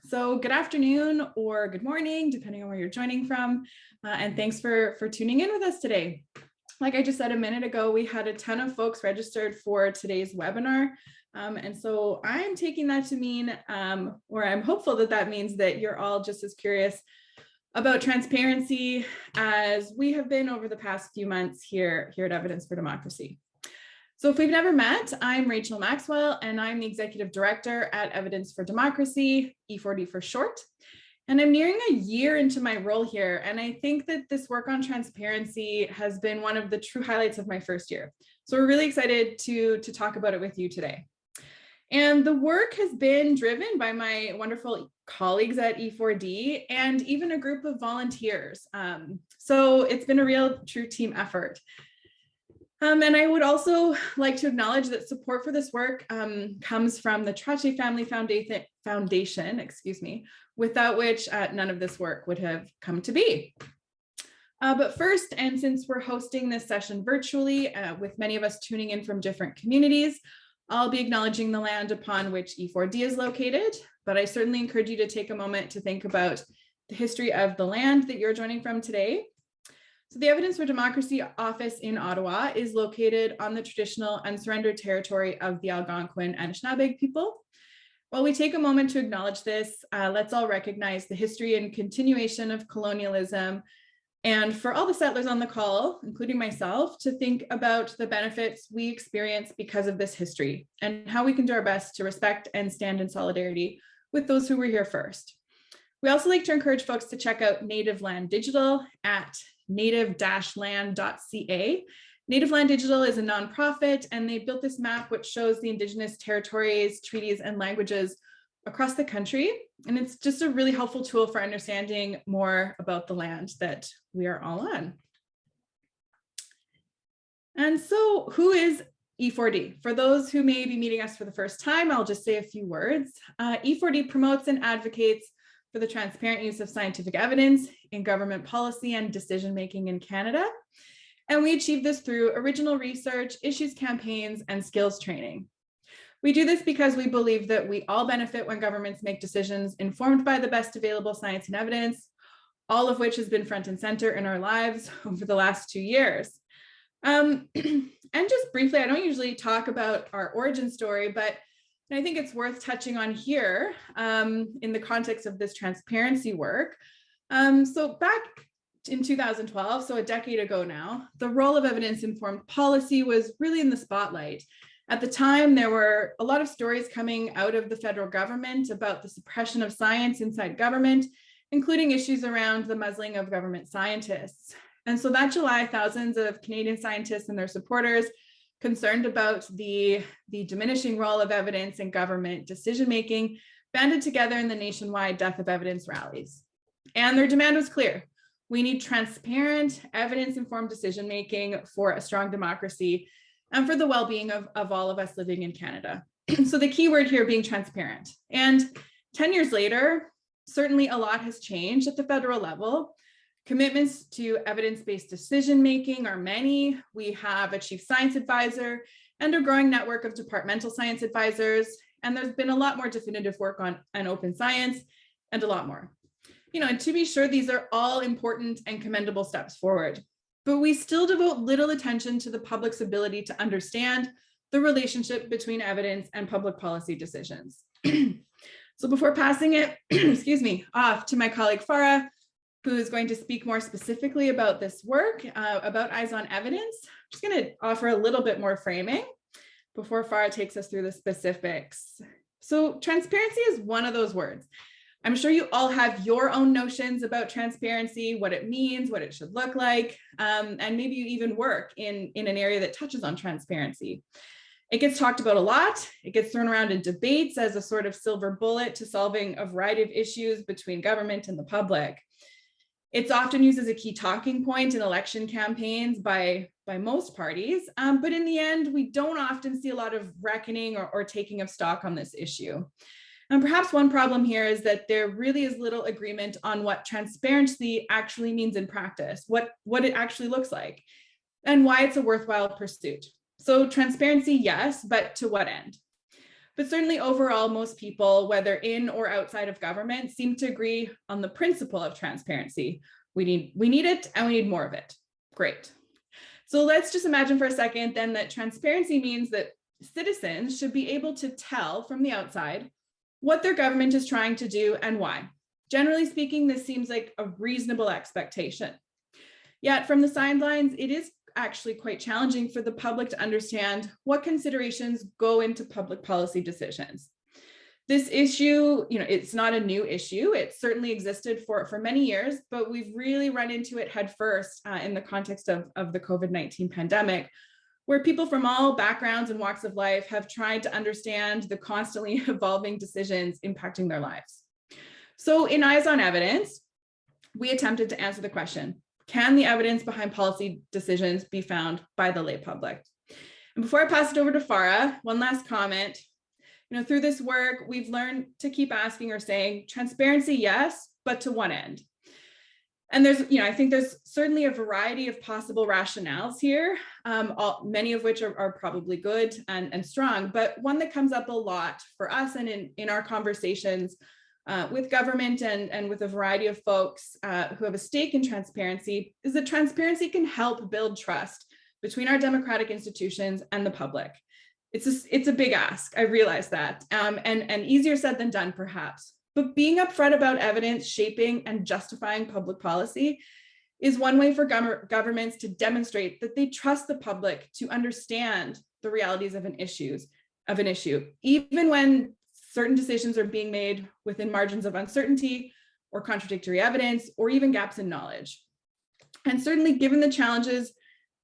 So good afternoon or good morning, depending on where you're joining from. And thanks for tuning in with us today. Like I just said a minute ago, we had a ton of folks registered for today's webinar. And so I'm taking that to mean, or I'm hopeful that that means that you're all just as curious about transparency as we have been over the past few months here at Evidence for Democracy. So if we've never met, I'm Rachel Maxwell, and I'm the Executive Director at Evidence for Democracy, E4D for short. And I'm nearing a year into my role here, and I think that this work on transparency has been one of the true highlights of my first year. So we're really excited to talk about it with you today. And the work has been driven by my wonderful colleagues at E4D and even a group of volunteers. So it's been a real true team effort. And I would also like to acknowledge that support for this work comes from the Trache Family Foundation, without which none of this work would have come to be. But first, and since we're hosting this session virtually, with many of us tuning in from different communities, I'll be acknowledging the land upon which E4D is located, but I certainly encourage you to take a moment to think about the history of the land that you're joining from today. So the Evidence for Democracy office in Ottawa is located on the traditional unsurrendered territory of the Algonquin Anishinaabe people. While we take a moment to acknowledge this, let's all recognize the history and continuation of colonialism, and for all the settlers on the call, including myself, to think about the benefits we experience because of this history and how we can do our best to respect and stand in solidarity with those who were here first. We also like to encourage folks to check out Native Land Digital at native-land.ca. Native Land Digital is a nonprofit, and they built this map which shows the Indigenous territories, treaties, and languages across the country. And it's just a really helpful tool for understanding more about the land that we are all on. And so who is E4D? For those who may be meeting us for the first time, I'll just say a few words. E4D promotes and advocates for the transparent use of scientific evidence in government policy and decision-making in Canada. And we achieve this through original research, issues campaigns, and skills training. We do this because we believe that we all benefit when governments make decisions informed by the best available science and evidence, all of which has been front and center in our lives over the last 2 years. And just briefly, I don't usually talk about our origin story, but I think it's worth touching on here in the context of this transparency work. So back in 2012, so a decade ago now, the role of evidence-informed policy was really in the spotlight. At the time, there were a lot of stories coming out of the federal government about the suppression of science inside government, including issues around the muzzling of government scientists. And so that July, thousands of Canadian scientists and their supporters concerned about the diminishing role of evidence in government decision-making banded together in the nationwide Death of Evidence rallies. And their demand was clear. We need transparent, evidence-informed decision-making for a strong democracy and for the well-being of all of us living in Canada. So the key word here being transparent. And 10 years later, certainly a lot has changed at the federal level. Commitments to evidence-based decision-making are many. We have a chief science advisor and a growing network of departmental science advisors. And there's been a lot more definitive work on open science and a lot more. And to be sure, these are all important and commendable steps forward, but we still devote little attention to the public's ability to understand the relationship between evidence and public policy decisions. So before passing it, off to my colleague Farah, who is going to speak more specifically about this work, about Eyes on Evidence, I'm just going to offer a little bit more framing before Farah takes us through the specifics. So transparency is one of those words. I'm sure you all have your own notions about transparency, what it means, what it should look like, and maybe you even work in an area that touches on transparency. It gets talked about a lot. It gets thrown around in debates as a sort of silver bullet to solving a variety of issues between government and the public. It's often used as a key talking point in election campaigns by most parties, but in the end, we don't often see a lot of reckoning or taking of stock on this issue. And perhaps one problem here is that there really is little agreement on what transparency actually means in practice, what it actually looks like, and why it's a worthwhile pursuit. So transparency, yes, but to what end? But certainly overall, most people, whether in or outside of government, seem to agree on the principle of transparency. We need it and we need more of it. Great. So let's just imagine for a second then that transparency means that citizens should be able to tell from the outside what their government is trying to do and why. Generally speaking, this seems like a reasonable expectation. Yet from the sidelines, it is actually quite challenging for the public to understand what considerations go into public policy decisions. This issue, it's not a new issue. It certainly existed for many years, but we've really run into it head first in the context of the COVID-19 pandemic, where people from all backgrounds and walks of life have tried to understand the constantly evolving decisions impacting their lives. So in Eyes on Evidence, we attempted to answer the question, can the evidence behind policy decisions be found by the lay public? And before I pass it over to Farah, one last comment. Through this work, we've learned to keep asking or saying transparency, yes, but to what end? And I think there's certainly a variety of possible rationales here, many of which are probably good and strong, but one that comes up a lot for us and in our conversations with government and with a variety of folks who have a stake in transparency is that transparency can help build trust between our democratic institutions and the public. It's a big ask, I realize that, and easier said than done perhaps, but being upfront about evidence shaping and justifying public policy is one way for governments to demonstrate that they trust the public to understand the realities of an issue, even when certain decisions are being made within margins of uncertainty or contradictory evidence or even gaps in knowledge. And certainly given the challenges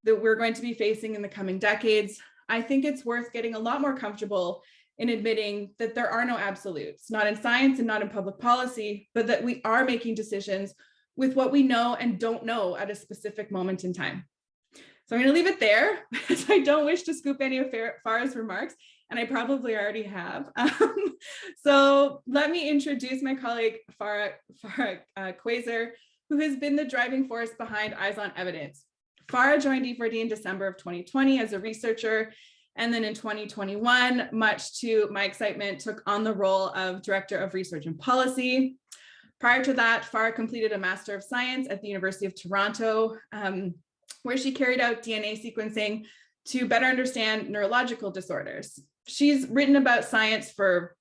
that we're going to be facing in the coming decades, I think it's worth getting a lot more comfortable in admitting that there are no absolutes, not in science and not in public policy, but that we are making decisions with what we know and don't know at a specific moment in time. So I'm going to leave it there because I don't wish to scoop any of Farah's remarks, and I probably already have. So let me introduce my colleague, Farah Quasar, who has been the driving force behind Eyes on Evidence. Farah joined E4D in December of 2020 as a researcher, and then in 2021, much to my excitement, took on the role of Director of Research and Policy. Prior to that, Farah completed a Master of Science at the University of Toronto, where she carried out DNA sequencing to better understand neurological disorders. She's written about science for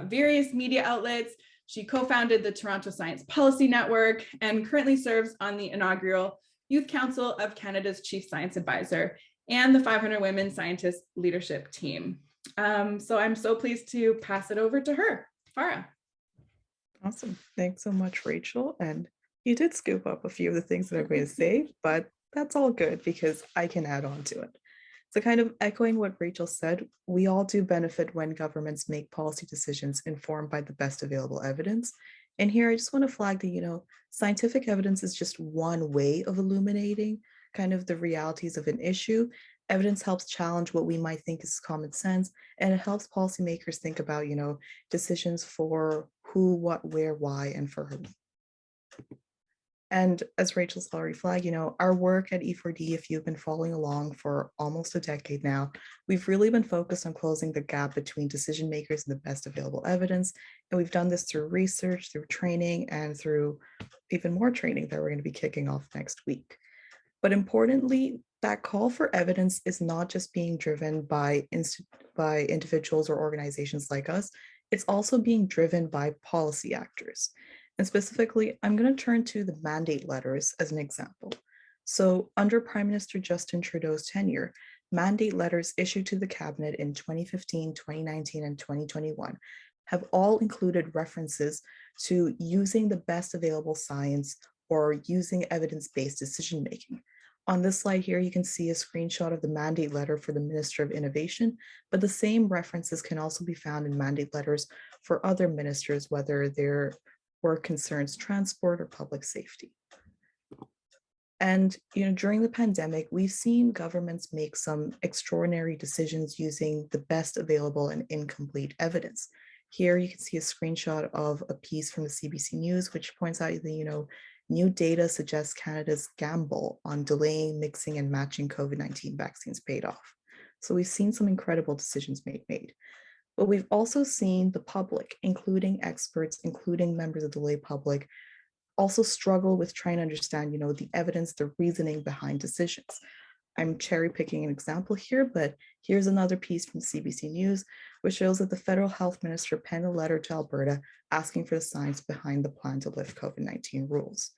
various media outlets. She co-founded the Toronto Science Policy Network and currently serves on the inaugural Youth Council of Canada's Chief Science Advisor and the 500 Women Scientists Leadership Team. So I'm so pleased to pass it over to her. Farah. Awesome. Thanks so much, Rachel. And you did scoop up a few of the things that I'm going to say, but that's all good because I can add on to it. So kind of echoing what Rachel said, we all do benefit when governments make policy decisions informed by the best available evidence. And here I just want to flag that, scientific evidence is just one way of illuminating kind of the realities of an issue. Evidence helps challenge what we might think is common sense, and it helps policymakers think about, decisions for who, what, where, why, and for whom. And as Rachel's already flagged, our work at E4D, if you've been following along for almost a decade now, we've really been focused on closing the gap between decision makers and the best available evidence. And we've done this through research, through training, and through even more training that we're going to be kicking off next week. But importantly, that call for evidence is not just being driven by individuals or organizations like us, it's also being driven by policy actors. And specifically, I'm going to turn to the mandate letters as an example. So under Prime Minister Justin Trudeau's tenure, mandate letters issued to the cabinet in 2015, 2019, and 2021 have all included references to using the best available science or using evidence-based decision-making. On this slide here, you can see a screenshot of the mandate letter for the Minister of Innovation, but the same references can also be found in mandate letters for other ministers, whether their work concerns transport or public safety. And during the pandemic, we've seen governments make some extraordinary decisions using the best available and incomplete evidence. Here you can see a screenshot of a piece from the CBC News, which points out that, new data suggests Canada's gamble on delaying, mixing, and matching COVID-19 vaccines paid off. So we've seen some incredible decisions made. But we've also seen the public, including experts, including members of the lay public, also struggle with trying to understand, the evidence, the reasoning behind decisions. I'm cherry picking an example here, but here's another piece from CBC News, which shows that the federal health minister penned a letter to Alberta asking for the science behind the plan to lift COVID-19 rules.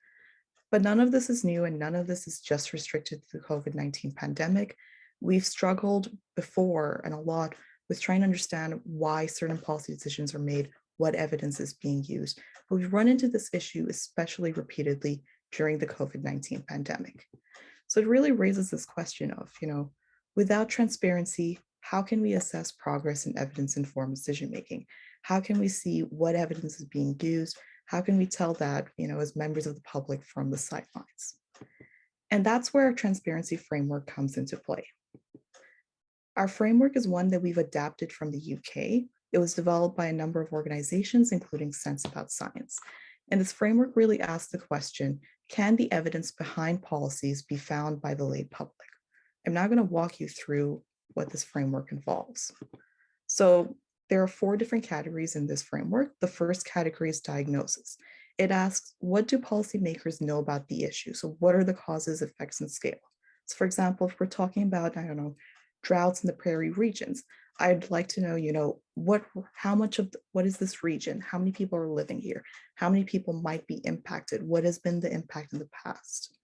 But none of this is new, and none of this is just restricted to the COVID-19 pandemic. We've struggled before and a lot with trying to understand why certain policy decisions are made, what evidence is being used. But we've run into this issue, especially repeatedly during the COVID-19 pandemic. So it really raises this question of, without transparency, how can we assess progress in evidence-informed decision-making? How can we see what evidence is being used? How can we tell that, as members of the public from the sidelines? And that's where our transparency framework comes into play. Our framework is one that we've adapted from the UK. It was developed by a number of organizations, including Sense About Science. And this framework really asks the question, can the evidence behind policies be found by the lay public? I'm now going to walk you through what this framework involves. So there are 4 different categories in this framework. The first category is diagnosis. It asks, what do policymakers know about the issue? So what are the causes, effects, and scale? So for example, if we're talking about, droughts in the prairie regions, I'd like to know, what is this region? How many people are living here? How many people might be impacted? What has been the impact in the past?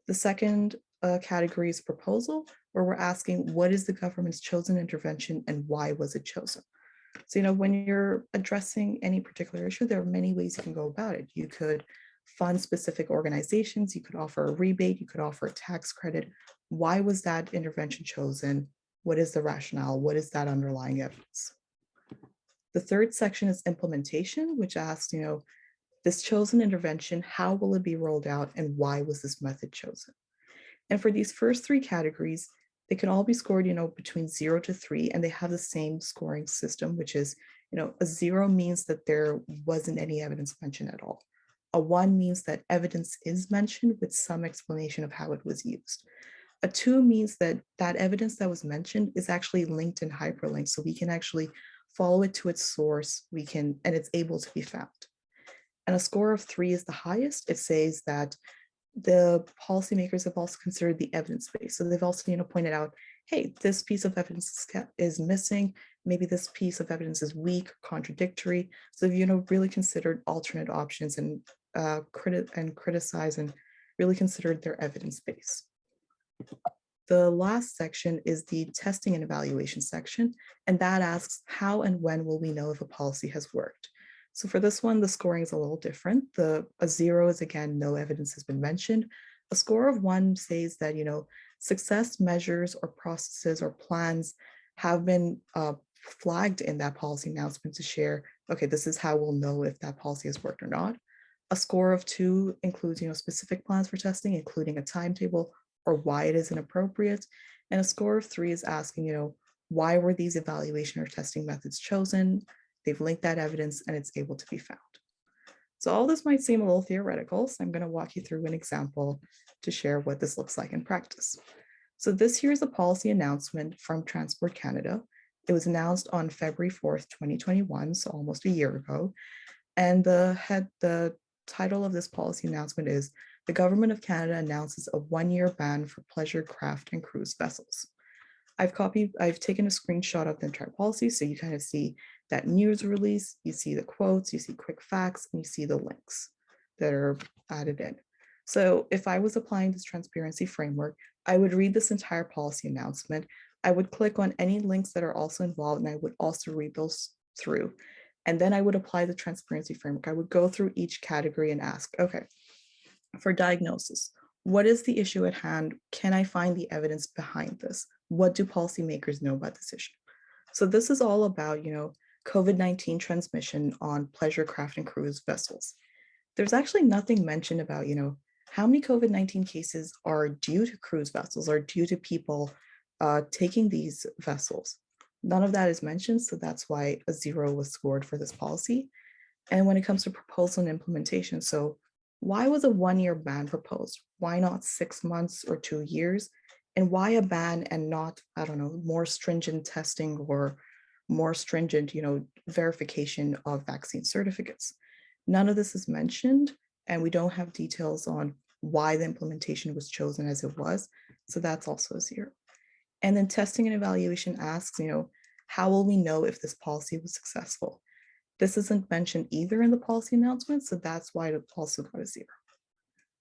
The second category is proposal, where we're asking, what is the government's chosen intervention and why was it chosen? So, when you're addressing any particular issue, there are many ways you can go about it. You could fund specific organizations, you could offer a rebate, you could offer a tax credit. Why was that intervention chosen? What is the rationale? What is that underlying evidence? The third section is implementation, which asks, this chosen intervention, how will it be rolled out and why was this method chosen? And for these first 3 categories, they can all be scored, between 0 to 3, and they have the same scoring system, which is, a 0 means that there wasn't any evidence mentioned at all. A 1 means that evidence is mentioned with some explanation of how it was used. A 2 means that that evidence that was mentioned is actually linked and hyperlinked, so we can actually follow it to its source, and it's able to be found. And a score of 3 is the highest. It says that the policymakers have also considered the evidence base. So they've also, pointed out, hey, this piece of evidence is missing. Maybe this piece of evidence is weak, contradictory. So, really considered alternate options and criticize and really considered their evidence base. The last section is the testing and evaluation section, and that asks how and when will we know if a policy has worked? So for this one, the scoring is a little different. A 0 is, again, no evidence has been mentioned. A score of 1 says that, success measures or processes or plans have been flagged in that policy announcement to share, okay, this is how we'll know if that policy has worked or not. A score of 2 includes, specific plans for testing, including a timetable or why it is inappropriate. And a score of 3 is asking, why were these evaluation or testing methods chosen? They've linked that evidence and it's able to be found. So all this might seem a little theoretical, so I'm going to walk you through an example to share what this looks like in practice. So this here is a policy announcement from Transport Canada. It was announced on February 4th, 2021, so almost a year ago. And the title of this policy announcement is, the Government of Canada announces a 1-year ban for pleasure craft and cruise vessels. I've taken a screenshot of the entire policy, so you kind of see that news release, you see the quotes, you see quick facts, and you see the links that are added in. So if I was applying this transparency framework, I would read this entire policy announcement. I would click on any links that are also involved, and I would also read those through. And then I would apply the transparency framework. I would go through each category and ask, okay, for diagnosis, what is the issue at hand? Can I find the evidence behind this? What do policymakers know about this issue? So this is all about, COVID-19 transmission on pleasure craft and cruise vessels. There's actually nothing mentioned about, how many COVID-19 cases are due to cruise vessels or due to people taking these vessels. None of that is mentioned, so that's why a 0 was scored for this policy. And when it comes to proposal and implementation, so why was a 1-year ban proposed? Why not 6 months or 2 years? And why a ban and not, more stringent testing or more stringent, verification of vaccine certificates. None of this is mentioned, and we don't have details on why the implementation was chosen as it was. So that's also a zero. And then testing and evaluation asks, how will we know if this policy was successful? This isn't mentioned either in the policy announcement, so that's why it also got a zero.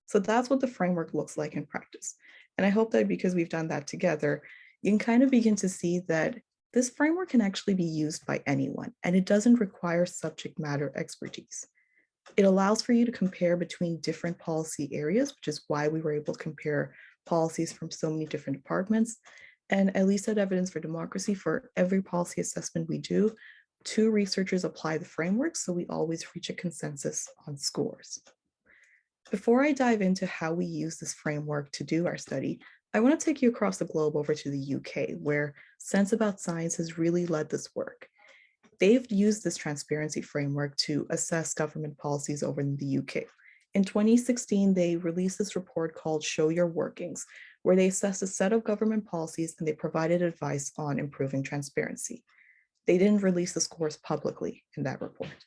So that's what the framework looks like in practice. And I hope that because we've done that together, you can kind of begin to see that this framework can actually be used by anyone, and it doesn't require subject matter expertise. It allows for you to compare between different policy areas, which is why we were able to compare policies from so many different departments. And at least at Evidence for Democracy, for every policy assessment we do, 2 researchers apply the framework, so we always reach a consensus on scores. Before I dive into how we use this framework to do our study, I want to take you across the globe over to the UK, where Sense About Science has really led this work. They've used this transparency framework to assess government policies over in the UK. In 2016, they released this report called Show Your Workings, where they assessed a set of government policies and they provided advice on improving transparency. They didn't release the scores publicly in that report.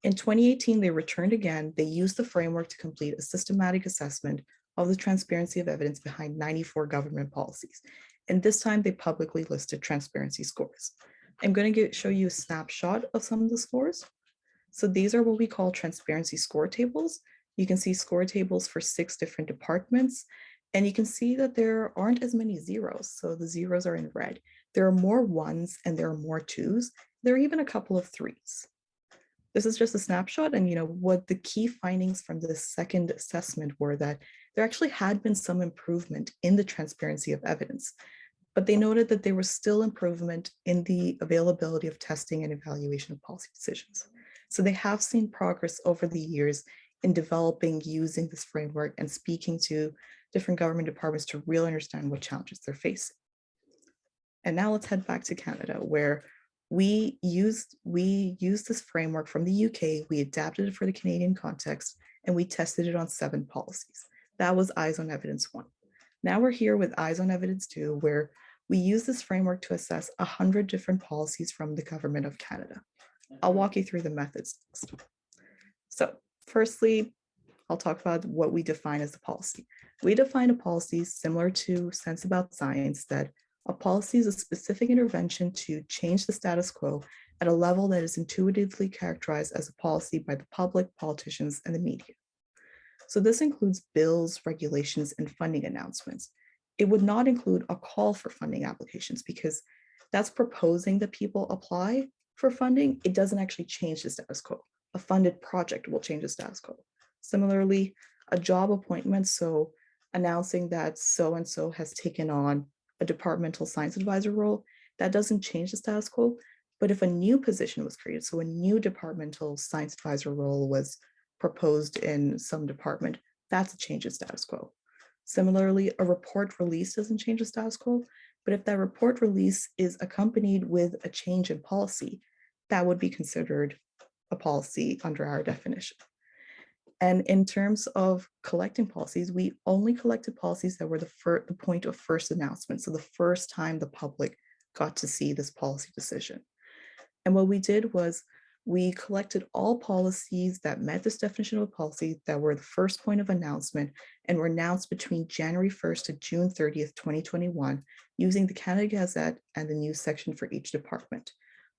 In 2018, they returned again. They used the framework to complete a systematic assessment of the transparency of evidence behind 94 government policies. And this time they publicly listed transparency scores. I'm going to show you a snapshot of some of the scores. So these are what we call transparency score tables. You can see score tables for 6 different departments, and you can see that there aren't as many zeros. So the zeros are in red. There are more ones and there are more twos. There are even a couple of threes. This is just a snapshot, and what the key findings from this second assessment were that there actually had been some improvement in the transparency of evidence, but they noted that there was still improvement in the availability of testing and evaluation of policy decisions. So they have seen progress over the years in developing, using this framework and speaking to different government departments to really understand what challenges they're facing. And now let's head back to Canada, where we used this framework from the UK, we adapted it for the Canadian context, and we tested it on 7 policies. That was Eyes on Evidence 1. Now we're here with Eyes on Evidence 2, where we use this framework to assess 100 different policies from the Government of Canada. I'll walk you through the methods next. So firstly, I'll talk about what we define as a policy. We define a policy similar to Sense About Science, that a policy is a specific intervention to change the status quo at a level that is intuitively characterized as a policy by the public, politicians, and the media. So this includes bills, regulations, and funding announcements. It would not include a call for funding applications because that's proposing that people apply for funding. It doesn't actually change the status quo. A funded project will change the status quo. Similarly, a job appointment, so announcing that so-and-so has taken on a departmental science advisor role, that doesn't change the status quo. But if a new position was created, so a new departmental science advisor role was proposed in some department, that's a change in status quo. Similarly, a report release doesn't change the status quo, but if that report release is accompanied with a change in policy, that would be considered a policy under our definition. And in terms of collecting policies, we only collected policies that were the point of first announcement. So the first time the public got to see this policy decision. And what we did was we collected all policies that met this definition of a policy that were the first point of announcement and were announced between January 1st to June 30th, 2021, using the Canada Gazette and the news section for each department.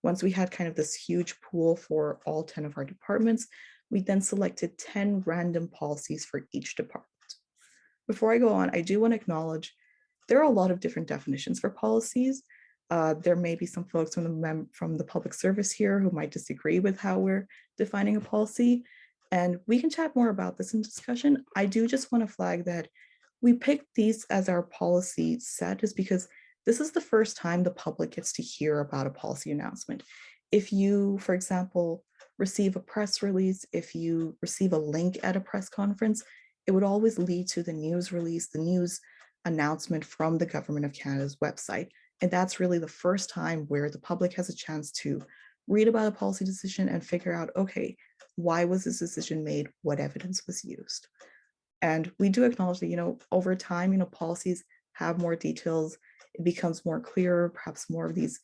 Once we had kind of this huge pool for all 10 of our departments, we then selected 10 random policies for each department. Before I go on, I do want to acknowledge there are a lot of different definitions for policies. There may be some folks from the public service here who might disagree with how we're defining a policy, and we can chat more about this in discussion. I do just want to flag that we picked these as our policy set is because this is the first time the public gets to hear about a policy announcement. If you, for example, receive a press release, if you receive a link at a press conference, it would always lead to the news release, the news announcement from the Government of Canada's website. And that's really the first time where the public has a chance to read about a policy decision and figure out, okay, why was this decision made? What evidence was used? And we do acknowledge that, over time, policies have more details. It becomes more clear, perhaps more of these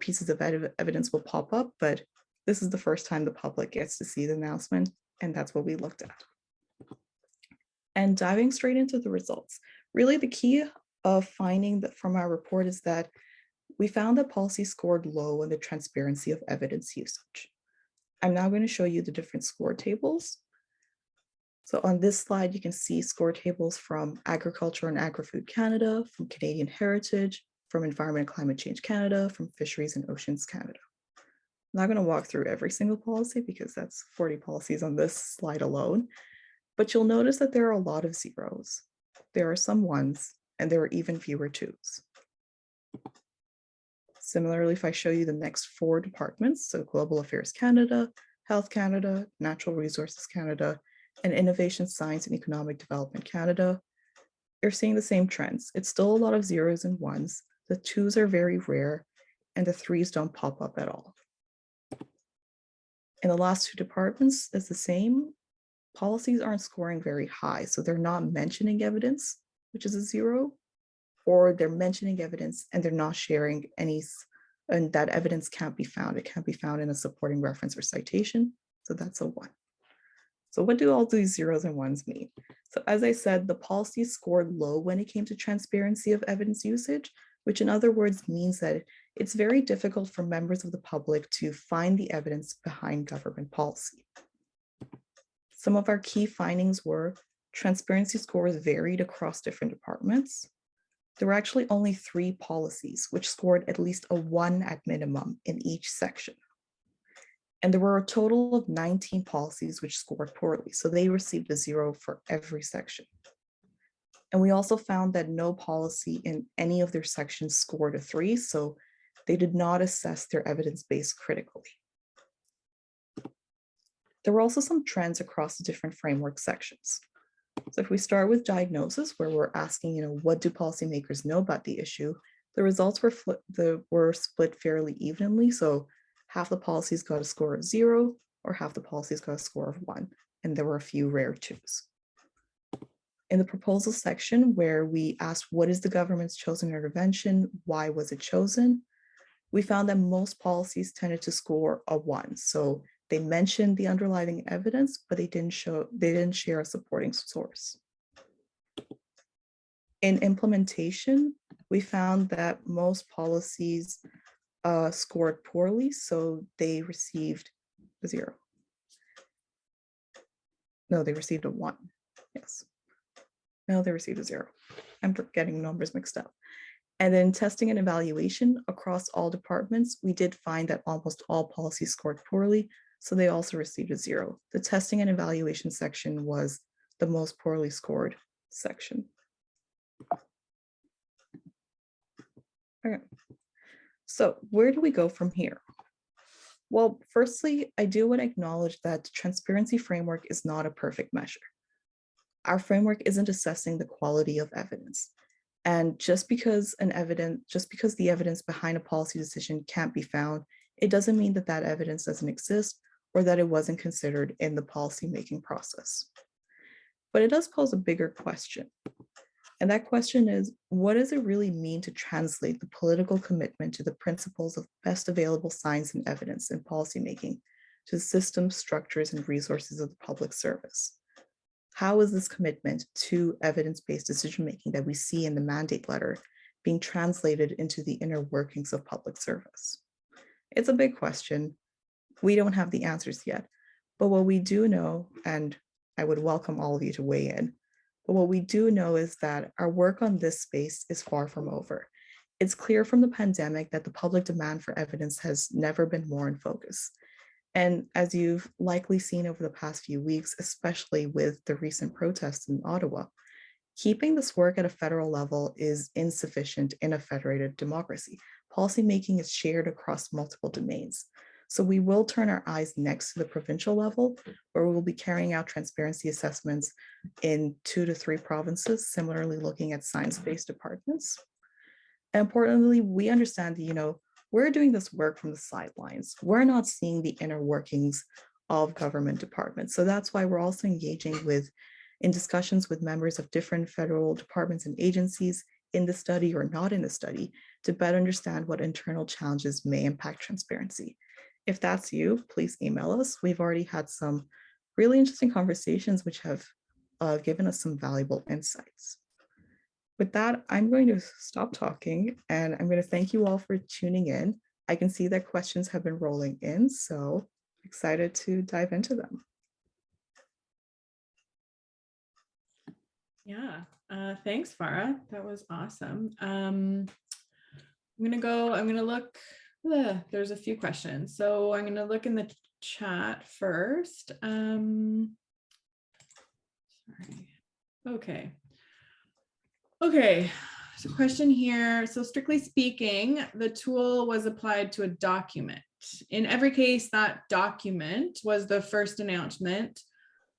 pieces of evidence will pop up, but this is the first time the public gets to see the announcement, and that's what we looked at. And diving straight into the results, really the key of finding that from our report is that we found that policy scored low on the transparency of evidence usage. I'm now going to show you the different score tables. So on this slide, you can see score tables from Agriculture and Agri-Food Canada, from Canadian Heritage, from Environment and Climate Change Canada, from Fisheries and Oceans Canada. I'm not going to walk through every single policy because that's 40 policies on this slide alone, but you'll notice that there are a lot of zeros. There are some ones, and there are even fewer twos. Similarly, if I show you the next 4 departments, so Global Affairs Canada, Health Canada, Natural Resources Canada, and Innovation, Science and Economic Development Canada, you're seeing the same trends. It's still a lot of zeros and ones. The twos are very rare, and the threes don't pop up at all. In the last 2 departments, it's the same. Policies aren't scoring very high, so they're not mentioning evidence, which is a 0, or they're mentioning evidence and they're not sharing any, and that evidence can't be found. It can't be found in a supporting reference or citation, so that's a 1. So what do all these zeros and ones mean? So as I said, the policy scored low when it came to transparency of evidence usage, which in other words means that it's very difficult for members of the public to find the evidence behind government policy. Some of our key findings were transparency scores varied across different departments. There were actually only 3 policies which scored at least a 1 at minimum in each section. And there were a total of 19 policies which scored poorly, so they received a 0 for every section. And we also found that no policy in any of their sections scored a 3, so they did not assess their evidence base critically. There were also some trends across the different framework sections. So if we start with diagnosis, where we're asking, what do policymakers know about the issue? The results were split fairly evenly. So half the policies got a score of 0, or half the policies got a score of 1, and there were a few rare 2s. In the proposal section, where we asked what is the government's chosen intervention, why was it chosen, we found that most policies tended to score a 1. So they mentioned the underlying evidence, but they didn't share a supporting source. In implementation, we found that most policies scored poorly, so they received a 0. No, they received a 1. Yes. No, they received a 0. I'm getting numbers mixed up. And then testing and evaluation across all departments, we did find that almost all policies scored poorly, so they also received a 0. The testing and evaluation section was the most poorly scored section. Okay. So where do we go from here? Well, firstly, I do want to acknowledge that the transparency framework is not a perfect measure. Our framework isn't assessing the quality of evidence. And just because the evidence behind a policy decision can't be found, it doesn't mean that that evidence doesn't exist or that it wasn't considered in the policymaking process. But it does pose a bigger question. And that question is, what does it really mean to translate the political commitment to the principles of best available science and evidence in policymaking to systems, structures, and resources of the public service? How is this commitment to evidence-based decision-making that we see in the mandate letter being translated into the inner workings of public service? It's a big question. We don't have the answers yet, but what we do know, and I would welcome all of you to weigh in, but what we do know is that our work on this space is far from over. It's clear from the pandemic that the public demand for evidence has never been more in focus. And as you've likely seen over the past few weeks, especially with the recent protests in Ottawa, keeping this work at a federal level is insufficient in a federated democracy. Policymaking is shared across multiple domains. So we will turn our eyes next to the provincial level, where we will be carrying out transparency assessments in 2 to 3 provinces, similarly looking at science-based departments. And importantly, we understand that, we're doing this work from the sidelines. We're not seeing the inner workings of government departments. So that's why we're also engaging in discussions with members of different federal departments and agencies in the study or not in the study to better understand what internal challenges may impact transparency. If that's you, please email us. We've already had some really interesting conversations which have given us some valuable insights. With that, I'm going to stop talking and I'm going to thank you all for tuning in. I can see that questions have been rolling in, so excited to dive into them. Yeah, thanks, Farah. That was awesome. I'm gonna look, there's a few questions. So I'm gonna look in the chat first. Sorry. Okay. Okay, so question here. So strictly speaking, the tool was applied to a document. In every case, that document was the first announcement,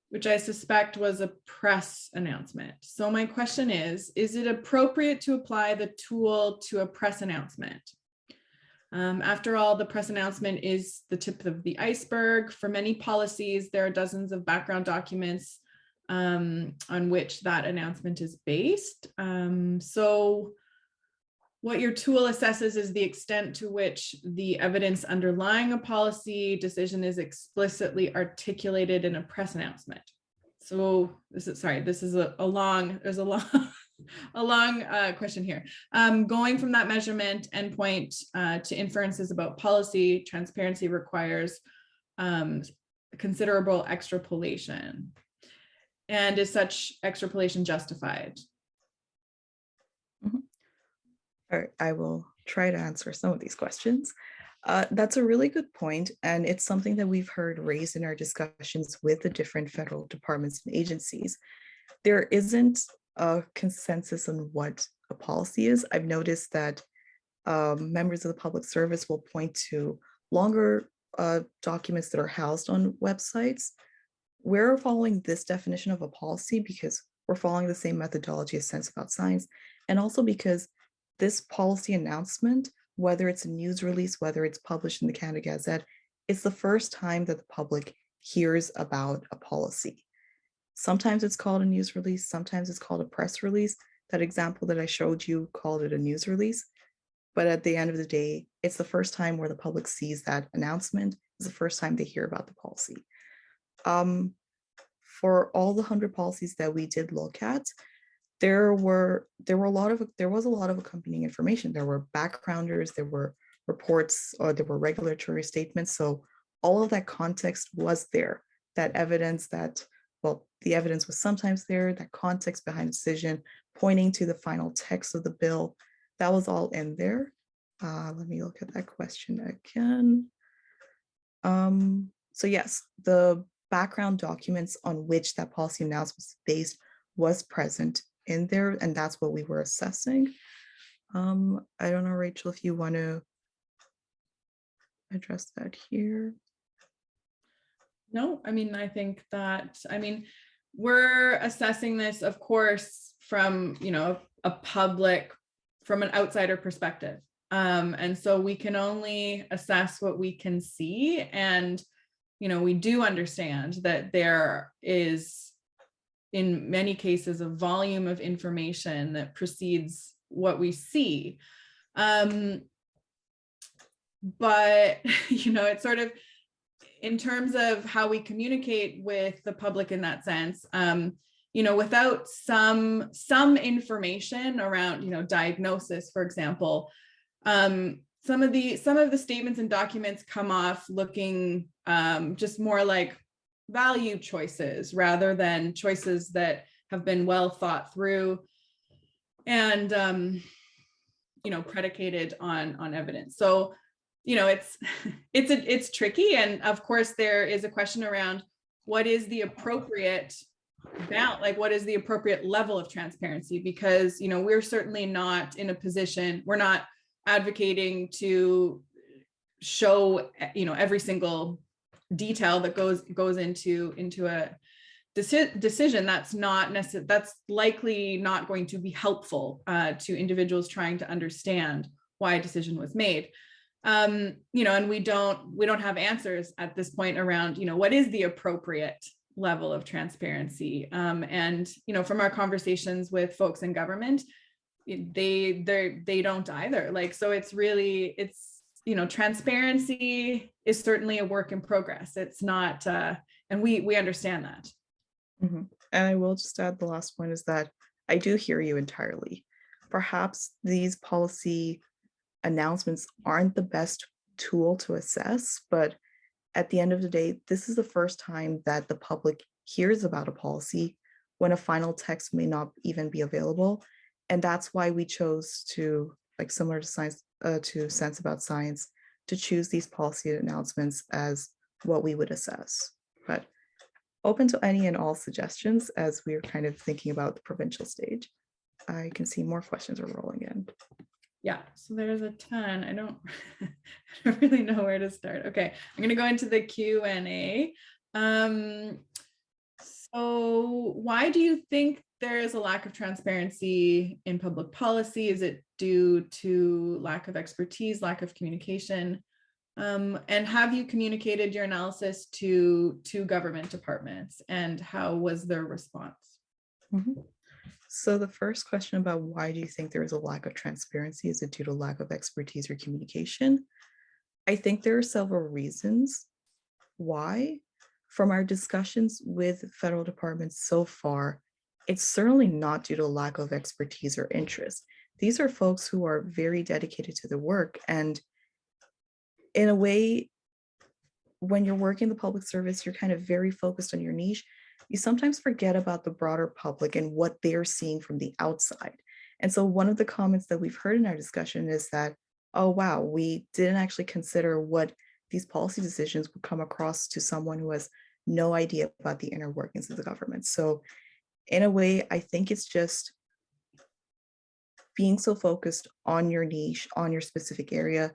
which I suspect was a press announcement. So my question is it appropriate to apply the tool to a press announcement? After all, the press announcement is the tip of the iceberg. For many policies, there are dozens of background documents on which that announcement is based. So what your tool assesses is the extent to which the evidence underlying a policy decision is explicitly articulated in a press announcement. So this is a long question here. Going from that measurement endpoint to inferences about policy, transparency requires considerable extrapolation. And is such extrapolation justified? Mm-hmm. All right, I will try to answer some of these questions. That's a really good point, and it's something that we've heard raised in our discussions with the different federal departments and agencies. There isn't a consensus on what a policy is. I've noticed that members of the public service will point to longer documents that are housed on websites. We're following this definition of a policy because we're following the same methodology as Sense About Science, and also because this policy announcement, whether it's a news release, whether it's published in the Canada Gazette, it's the first time that the public hears about a policy. Sometimes it's called a news release, sometimes it's called a press release. That example that I showed you called it a news release. But at the end of the day, it's the first time where the public sees that announcement. It's the first time they hear about the policy. For all the 100 policies that we did look at, there was a lot of accompanying information. There were backgrounders, there were reports, or there were regulatory statements. So all of that context was there. That evidence that, well, the evidence was sometimes there, that context behind the decision, pointing to the final text of the bill, that was all in there. Let me look at that question again. So yes, the background documents on which that policy announcement was based was present in there, and that's what we were assessing. I don't know, Rachel, if you want to address that here. No, I mean, I think that, we're assessing this, of course, from, from an outsider perspective. And so we can only assess what we can see. And, we do understand that there is, in many cases, a volume of information that precedes what we see. But, it's sort of, in terms of how we communicate with the public in that sense, without some information around, diagnosis, for example, some of the statements and documents come off looking just more like value choices rather than choices that have been well thought through and predicated on evidence. So it's tricky, and of course there is a question around what is the appropriate what is the appropriate level of transparency, because we're certainly not in a position, we're not advocating to show every single detail that goes into a decision. That's not necessary, that's likely not going to be helpful to individuals trying to understand why a decision was made. And we don't have answers at this point around what is the appropriate level of transparency. And from our conversations with folks in government, they don't either. Like, so it's really, it's, transparency is certainly a work in progress. It's not, and we understand that. Mhm. And I will just add the last point is that I do hear you entirely. Perhaps these policy announcements aren't the best tool to assess, but at the end of the day, this is the first time that the public hears about a policy when a final text may not even be available. And that's why we chose to, like similar to science, to Sense About Science, to choose these policy announcements as what we would assess. But open to any and all suggestions as we're kind of thinking about the provincial stage. I can see more questions are rolling in. Yeah, so there's a ton. I don't, I don't really know where to start. Okay, I'm gonna go into the Q&A. So why do you think there is a lack of transparency in public policy? Is it due to lack of expertise, lack of communication? And have you communicated your analysis to government departments, and how was their response? Mhm. So the first question about why do you think there is a lack of transparency? Is it due to lack of expertise or communication? I think there are several reasons why. From our discussions with federal departments so far, it's certainly not due to lack of expertise or interest. These are folks who are very dedicated to the work. And in a way, when you're working the public service, you're kind of very focused on your niche. You sometimes forget about the broader public and what they're seeing from the outside. And so one of the comments that we've heard in our discussion is that, oh, wow, we didn't actually consider what these policy decisions would come across to someone who has no idea about the inner workings of the government. So in a way, I think it's just being so focused on your niche, on your specific area,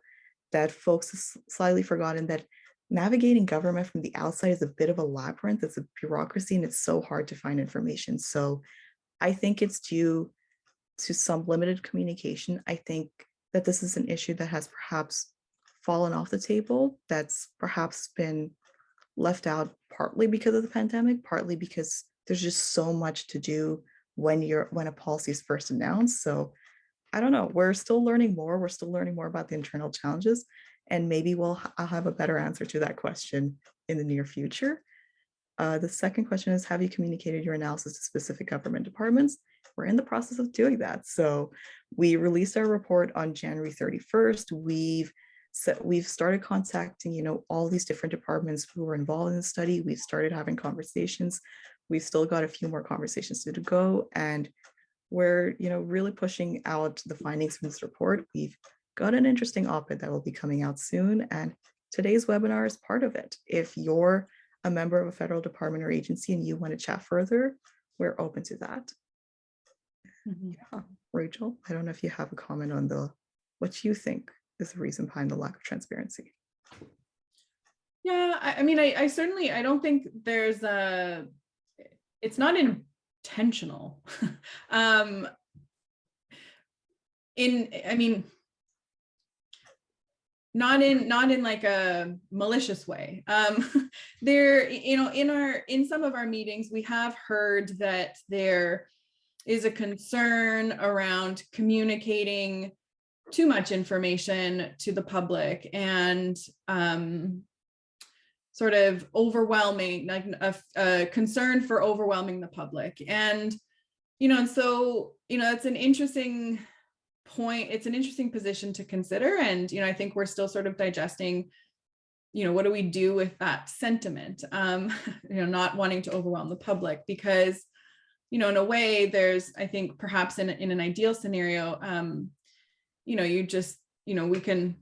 that folks have slightly forgotten that navigating government from the outside is a bit of a labyrinth. It's a bureaucracy and it's so hard to find information. So I think it's due to some limited communication. I think that this is an issue that has perhaps fallen off the table, that's perhaps been left out partly because of the pandemic, partly because there's just so much to do when a policy is first announced. So I don't know. We're still learning more. We're still learning more about the internal challenges, and maybe I'll have a better answer to that question in the near future. The second question is, have you communicated your analysis to specific government departments? We're in the process of doing that. So we released our report on January 31st. We've started contacting, all these different departments who were involved in the study. We've started having conversations. We've still got a few more conversations to go, and we're really pushing out the findings from this report. We've got an interesting op-ed that will be coming out soon, and today's webinar is part of it. If you're a member of a federal department or agency and you want to chat further, we're open to that. Yeah. Rachel, I don't know if you have a comment on what you think is the reason behind the lack of transparency. Yeah, I mean, I certainly, I don't think it's not intentional. Not in like a malicious way. There, in some of our meetings, we have heard that there is a concern around communicating too much information to the public, and sort of overwhelming, like a concern for overwhelming the public. And, and so, it's an interesting point. It's an interesting position to consider. And, I think we're still sort of digesting, what do we do with that sentiment? Not wanting to overwhelm the public, because, in a way, there's, I think perhaps in an ideal scenario, you just, we can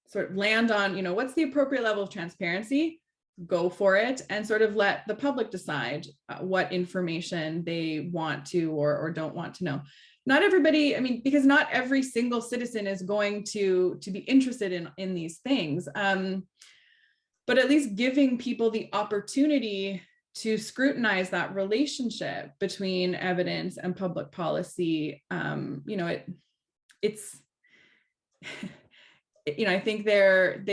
sort of land on, what's the appropriate level of transparency, go for it, and sort of let the public decide what information they want to or don't want to know. Not everybody, because not every single citizen is going to be interested in these things. But at least giving people the opportunity to scrutinize that relationship between evidence and public policy, it's I think there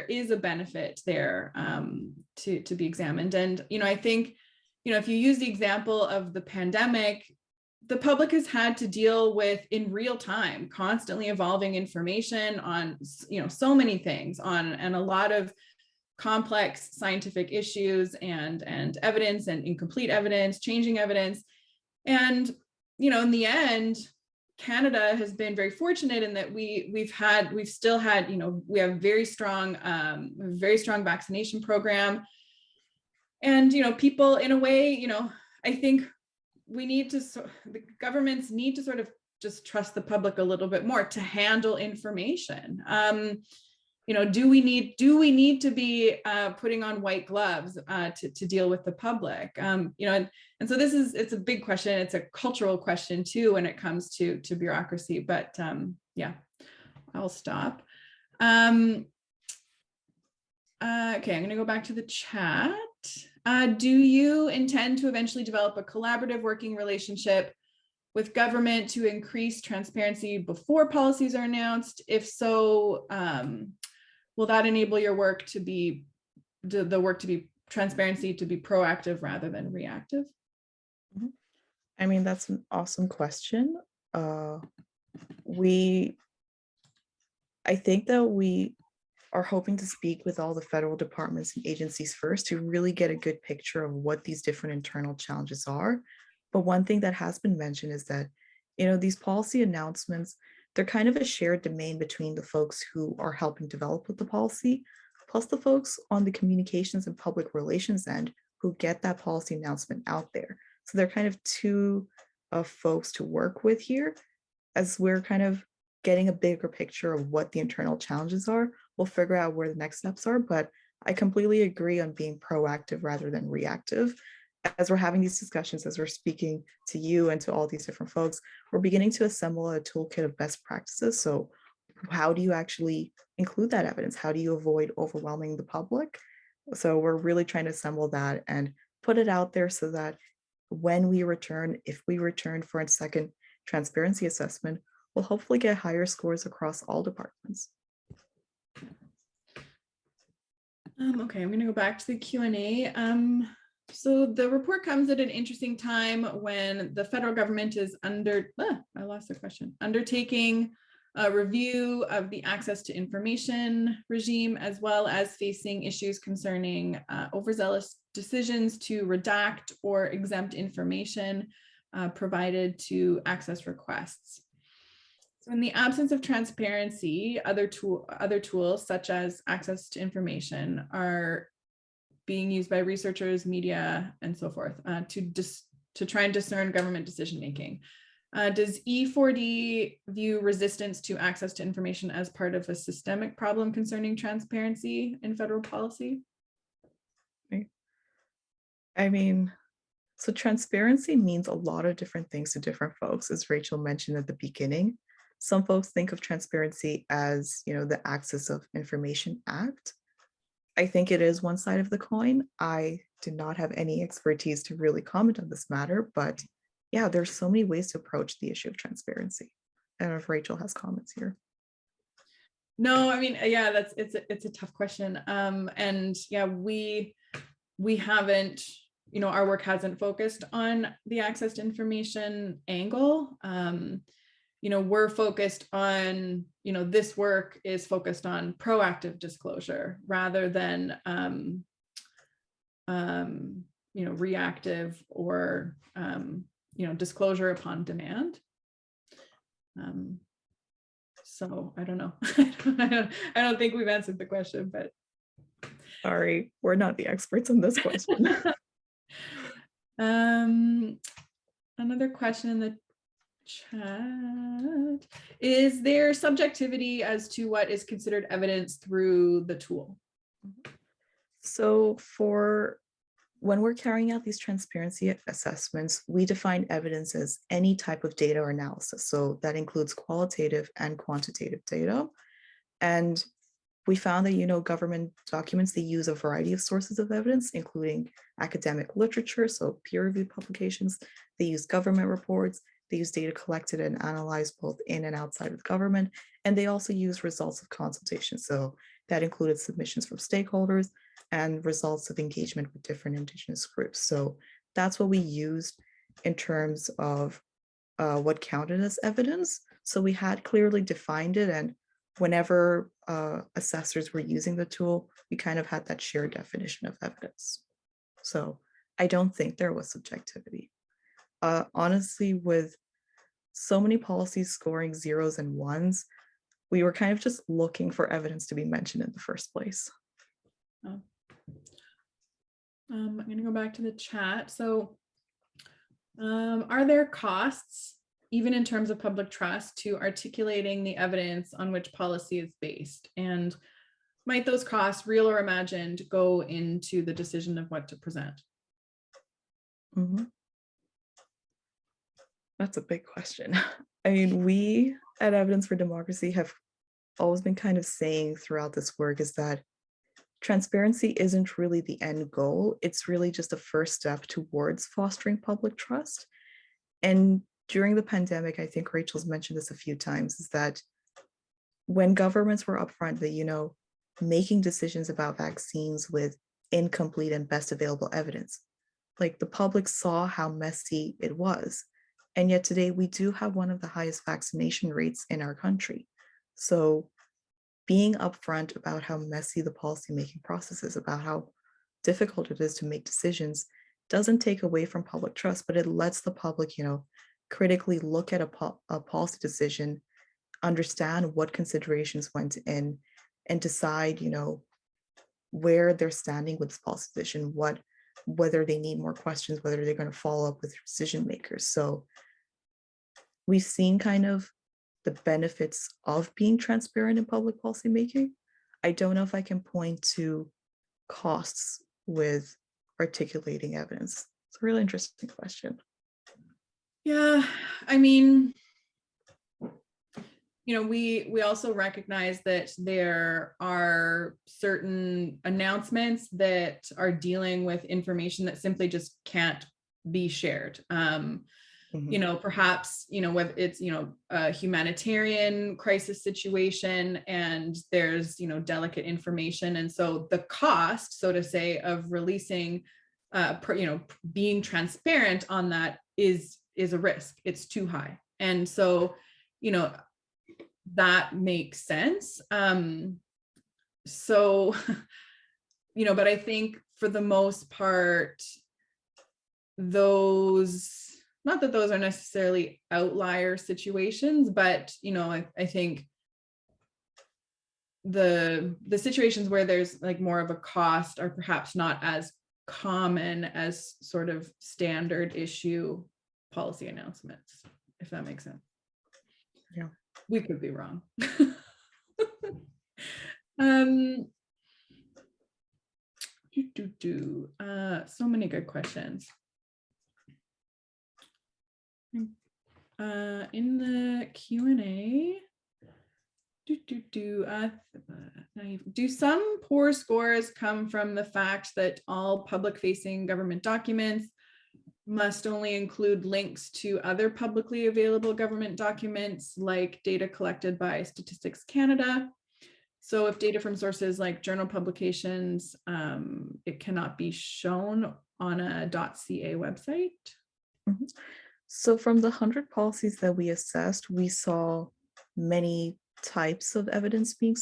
is a benefit there to be examined. And I think if you use the example of the pandemic, the public has had to deal with in real time, constantly evolving information on, so many things and a lot of complex scientific issues and evidence and incomplete evidence, changing evidence. And, in the end, Canada has been very fortunate in that we've still had, we have very strong vaccination program. And, people in a way, I think the governments need to sort of just trust the public a little bit more to handle information. Do we need to be putting on white gloves to deal with the public? And so it's a big question. It's a cultural question too when it comes to bureaucracy. But yeah, I'll stop. Okay, I'm going to go back to the chat. Do you intend to eventually develop a collaborative working relationship with government to increase transparency before policies are announced? If so, will that enable your work to be transparency to be proactive rather than reactive? I mean, that's an awesome question. I think that we are hoping to speak with all the federal departments and agencies first to really get a good picture of what these different internal challenges are. But one thing that has been mentioned is that, these policy announcements, they're kind of a shared domain between the folks who are helping develop with the policy, plus the folks on the communications and public relations end who get that policy announcement out there. So they're kind of two folks to work with here as we're kind of getting a bigger picture of what the internal challenges are. We'll figure out where the next steps are, but I completely agree on being proactive rather than reactive. As we're having these discussions, as we're speaking to you and to all these different folks, we're beginning to assemble a toolkit of best practices. So how do you actually include that evidence? How do you avoid overwhelming the public? So we're really trying to assemble that and put it out there so that when we return, if we return for a second transparency assessment, we'll hopefully get higher scores across all departments. Okay, I'm going to go back to the Q&A. So the report comes at an interesting time when the federal government is undertaking a review of the access to information regime, as well as facing issues concerning overzealous decisions to redact or exempt information provided to access requests. So in the absence of transparency, other tools such as access to information are being used by researchers, media, and so forth to try and discern government decision-making. Does E4D view resistance to access to information as part of a systemic problem concerning transparency in federal policy? I mean, so transparency means a lot of different things to different folks, as Rachel mentioned at the beginning. Some folks think of transparency as, the Access of Information Act. I think it is one side of the coin. I do not have any expertise to really comment on this matter, but yeah, there's so many ways to approach the issue of transparency. I don't know if Rachel has comments here. No, I mean, yeah, it's a tough question. And yeah, we haven't, our work hasn't focused on the access to information angle. We're focused on, this work is focused on proactive disclosure rather than, reactive or, disclosure upon demand. So I don't know. I don't think we've answered the question, but. Sorry, we're not the experts on this question. Another question in the chat. Is there subjectivity as to what is considered evidence through the tool? So for when we're carrying out these transparency assessments, we define evidence as any type of data or analysis. So that includes qualitative and quantitative data. And we found that, government documents, they use a variety of sources of evidence, including academic literature, so peer-reviewed publications. They use government reports. They use data collected and analyzed both in and outside of the government. And they also use results of consultation. So that included submissions from stakeholders and results of engagement with different Indigenous groups. So that's what we used in terms of what counted as evidence. So we had clearly defined it, and whenever assessors were using the tool, we kind of had that shared definition of evidence. So I don't think there was subjectivity. Honestly, with so many policies scoring zeros and ones, we were kind of just looking for evidence to be mentioned in the first place. Oh. I'm going to go back to the chat. So are there costs, even in terms of public trust, to articulating the evidence on which policy is based? And might those costs, real or imagined, go into the decision of what to present? Mhm. That's a big question. I mean, we at Evidence for Democracy have always been kind of saying throughout this work is that transparency isn't really the end goal. It's really just a first step towards fostering public trust. And during the pandemic, I think Rachel's mentioned this a few times, is that when governments were upfront that, making decisions about vaccines with incomplete and best available evidence, like the public saw how messy it was. And yet today we do have one of the highest vaccination rates in our country. So being upfront about how messy the policymaking process is, about how difficult it is to make decisions, doesn't take away from public trust, but it lets the public, critically look at a policy decision, understand what considerations went in, and decide, where they're standing with this policy decision, whether they need more questions, whether they're going to follow up with decision makers. So we've seen kind of the benefits of being transparent in public policy making. I don't know if I can point to costs with articulating evidence. It's a really interesting question. Yeah, I mean, we also recognize that there are certain announcements that are dealing with information that simply just can't be shared. Perhaps, whether it's, a humanitarian crisis situation and there's, delicate information. And so the cost, so to say, of releasing, being transparent on that is a risk. It's too high. And so, that makes sense. So, but I think for the most part, not that those are necessarily outlier situations, but, I think the situations where there's like more of a cost are perhaps not as common as sort of standard issue policy announcements, if that makes sense. Yeah. We could be wrong. So many good questions. In the Q&A, do some poor scores come from the fact that all public-facing government documents must only include links to other publicly available government documents like data collected by Statistics Canada? So if data from sources like journal publications, it cannot be shown on a .ca website? Mm-hmm. So from the 100 policies that we assessed, we saw many types of evidence being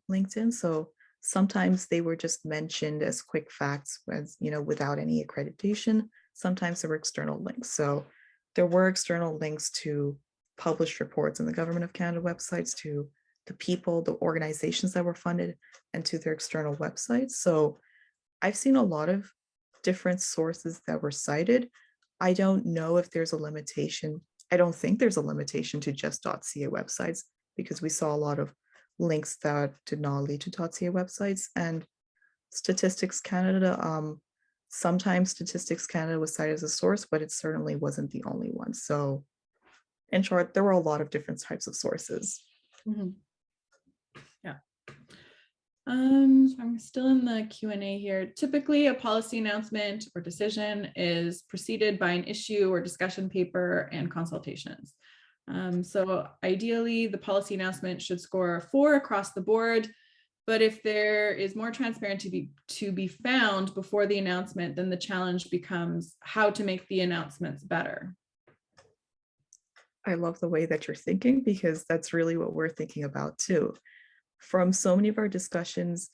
linked in. So sometimes they were just mentioned as quick facts, without any accreditation. Sometimes there were external links. So there were external links to published reports in the Government of Canada websites, to the people, the organizations that were funded, and to their external websites. So I've seen a lot of different sources that were cited. I don't know if there's a limitation. I don't think there's a limitation to just .ca websites, because we saw a lot of links that did not lead to .ca websites. And Statistics Canada, sometimes Statistics Canada was cited as a source, but it certainly wasn't the only one. So in short, there were a lot of different types of sources. Mm-hmm. Yeah. I'm still in the Q&A here. Typically, a policy announcement or decision is preceded by an issue or discussion paper and consultations. So ideally, the policy announcement should score a 4 across the board. But if there is more transparency to be found before the announcement, then the challenge becomes how to make the announcements better. I love the way that you're thinking because that's really what we're thinking about too. From so many of our discussions,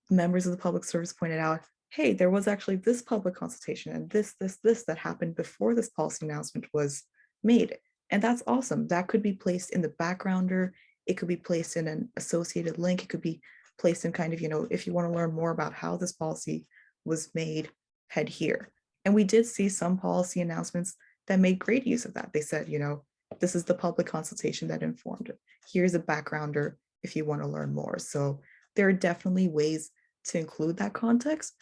members of the public service pointed out, hey, there was actually this public consultation and this that happened before this policy announcement was made. And that's awesome. That could be placed in the backgrounder. It could be placed in an associated link. It could be placed in kind of, if you want to learn more about how this policy was made, head here. And we did see some policy announcements that made great use of that. They said, this is the public consultation that informed it. Here's a backgrounder if you want to learn more. So there are definitely ways to include that context.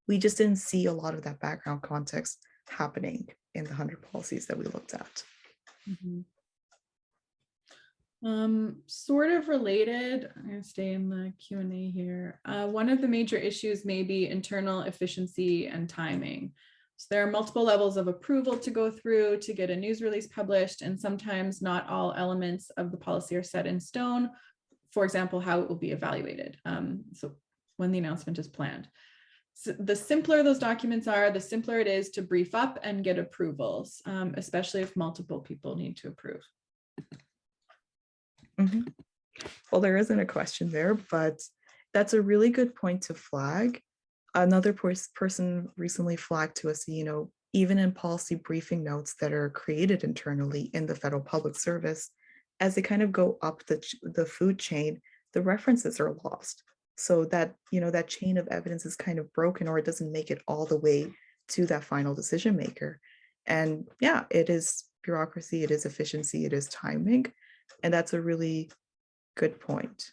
We just didn't see a lot of that background context happening in the 100 policies that we looked at. Sort of related, I'm going to stay in the Q&A here. One of the major issues may be internal efficiency and timing. So there are multiple levels of approval to go through to get a news release published, and sometimes not all elements of the policy are set in stone. For example, how it will be evaluated. So when the announcement is planned. So the simpler those documents are, the simpler it is to brief up and get approvals, especially if multiple people need to approve. Well, there isn't a question there, but that's a really good point to flag. Another person recently flagged to us, even in policy briefing notes that are created internally in the federal public service, as they kind of go up the food chain, the references are lost. So that, that chain of evidence is kind of broken, or it doesn't make it all the way to that final decision maker. And yeah, it is bureaucracy, it is efficiency, it is timing. And that's a really good point.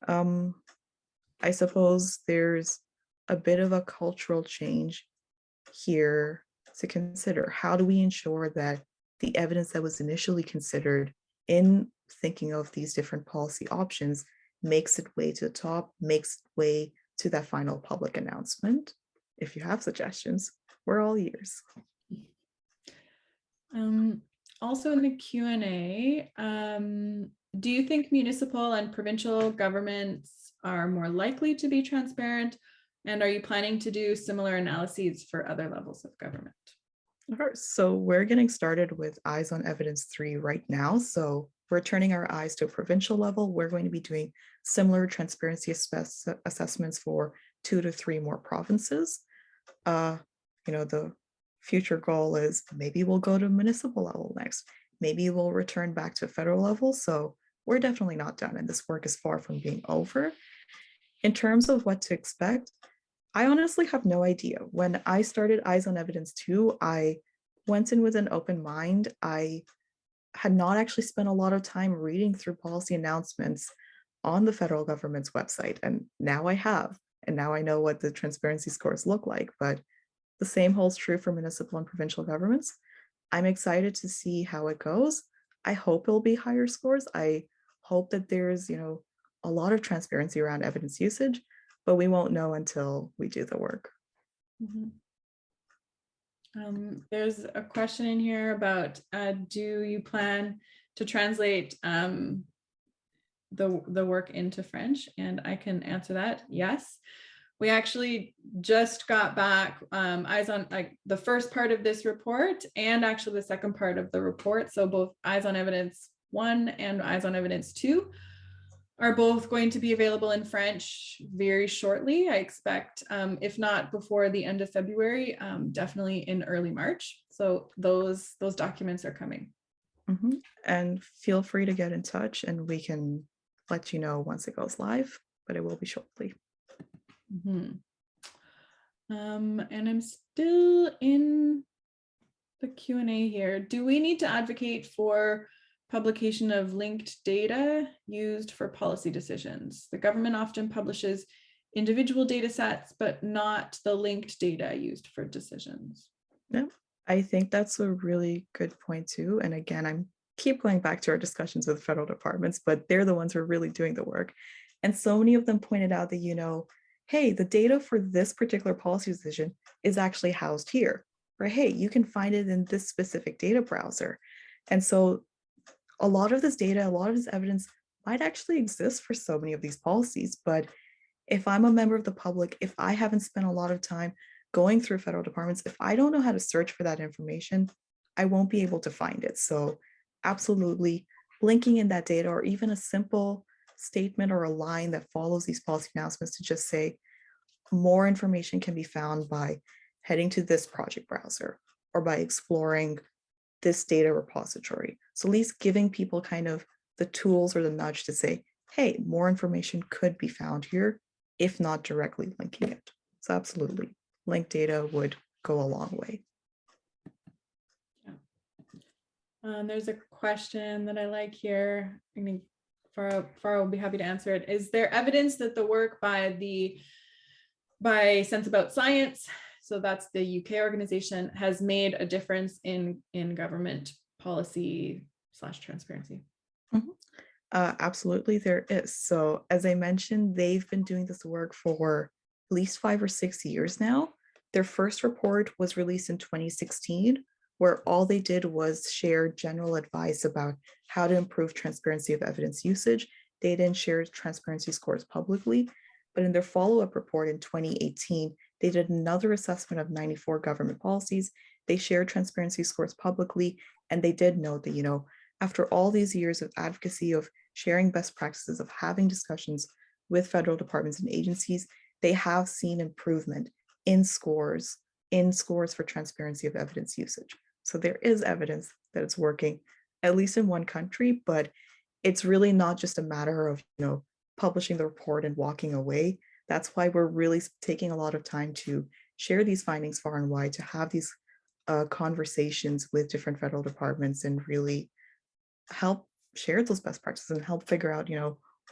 I suppose there's a bit of a cultural change here to consider. How do we ensure that the evidence that was initially considered in thinking of these different policy options makes its way to the top, makes its way to that final public announcement? If you have suggestions, we're all ears. Also in the Q&A, do you think municipal and provincial governments are more likely to be transparent? And are you planning to do similar analyses for other levels of government? So we're getting started with Eyes on Evidence 3 right now. So we're turning our eyes to a provincial level. We're going to be doing similar transparency assessments for 2 to 3 more provinces. The future goal is maybe we'll go to municipal level next. Maybe we'll return back to federal level. So we're definitely not done, and this work is far from being over. In terms of what to expect, I honestly have no idea. When I started Eyes on Evidence 2, I went in with an open mind. I had not actually spent a lot of time reading through policy announcements on the federal government's website, and now I have. And now I know what the transparency scores look like, but the same holds true for municipal and provincial governments. I'm excited to see how it goes. I hope it'll be higher scores. I hope that there's, a lot of transparency around evidence usage, but we won't know until we do the work. There's a question in here about, do you plan to translate the work into French? And I can answer that, yes. We actually just got back Eyes on, like the first part of this report and actually the second part of the report. So both Eyes on Evidence 1 and Eyes on Evidence 2 are both going to be available in French very shortly. I expect, if not before the end of February, definitely in early March. So those documents are coming. And feel free to get in touch and we can let you know once it goes live, but it will be shortly. And I'm still in the Q&A here. Do we need to advocate for publication of linked data used for policy decisions? The government often publishes individual data sets, but not the linked data used for decisions. Yeah, I think that's a really good point too. And again, I'm keep going back to our discussions with federal departments, but they're the ones who are really doing the work. And so many of them pointed out that, hey, the data for this particular policy decision is actually housed here, or hey, you can find it in this specific data browser. And so a lot of this data, a lot of this evidence might actually exist for so many of these policies. But if I'm a member of the public, if I haven't spent a lot of time going through federal departments, if I don't know how to search for that information, I won't be able to find it. So absolutely linking in that data, or even a simple statement or a line that follows these policy announcements to just say, more information can be found by heading to this project browser or by exploring this data repository. So at least giving people kind of the tools or the nudge to say, hey, more information could be found here, if not directly linking it. So absolutely, linked data would go a long way. There's a question that I like here. I mean, Farah will be happy to answer it. Is there evidence that the work by Sense About Science, so that's the UK organization, has made a difference in government policy / transparency? Absolutely, there is. So as I mentioned, they've been doing this work for at least 5 or 6 years now. Their first report was released in 2016, where all they did was share general advice about how to improve transparency of evidence usage. They didn't share transparency scores publicly, but in their follow-up report in 2018, they did another assessment of 94 government policies. They shared transparency scores publicly, and they did note that, after all these years of advocacy, of sharing best practices, of having discussions with federal departments and agencies, they have seen improvement in scores for transparency of evidence usage. So there is evidence that it's working, at least in one country, but it's really not just a matter of, publishing the report and walking away. That's why we're really taking a lot of time to share these findings far and wide, to have these conversations with different federal departments and really help share those best practices and help figure out,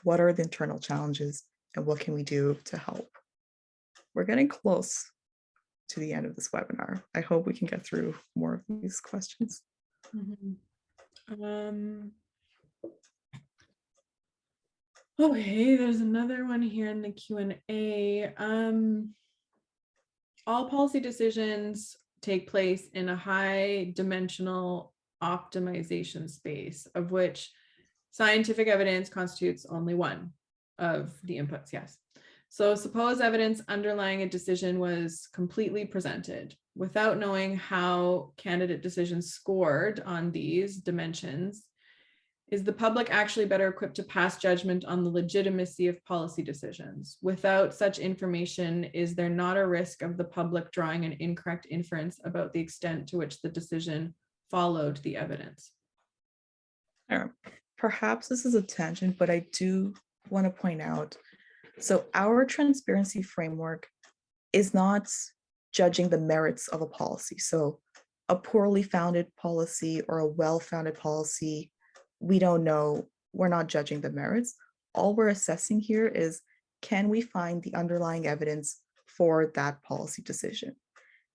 what are the internal challenges and what can we do to help. We're getting close to the end of this webinar. I hope we can get through more of these questions. Okay, there's another one here in the Q&A. All policy decisions take place in a high dimensional optimization space, of which scientific evidence constitutes only one of the inputs. Yes. So suppose evidence underlying a decision was completely presented without knowing how candidate decisions scored on these dimensions. Is the public actually better equipped to pass judgment on the legitimacy of policy decisions? Without such information, is there not a risk of the public drawing an incorrect inference about the extent to which the decision followed the evidence? Perhaps this is a tangent, but I do want to point out, so our transparency framework is not judging the merits of a policy. So a poorly founded policy or a well-founded policy, we don't know, we're not judging the merits. All we're assessing here is, can we find the underlying evidence for that policy decision?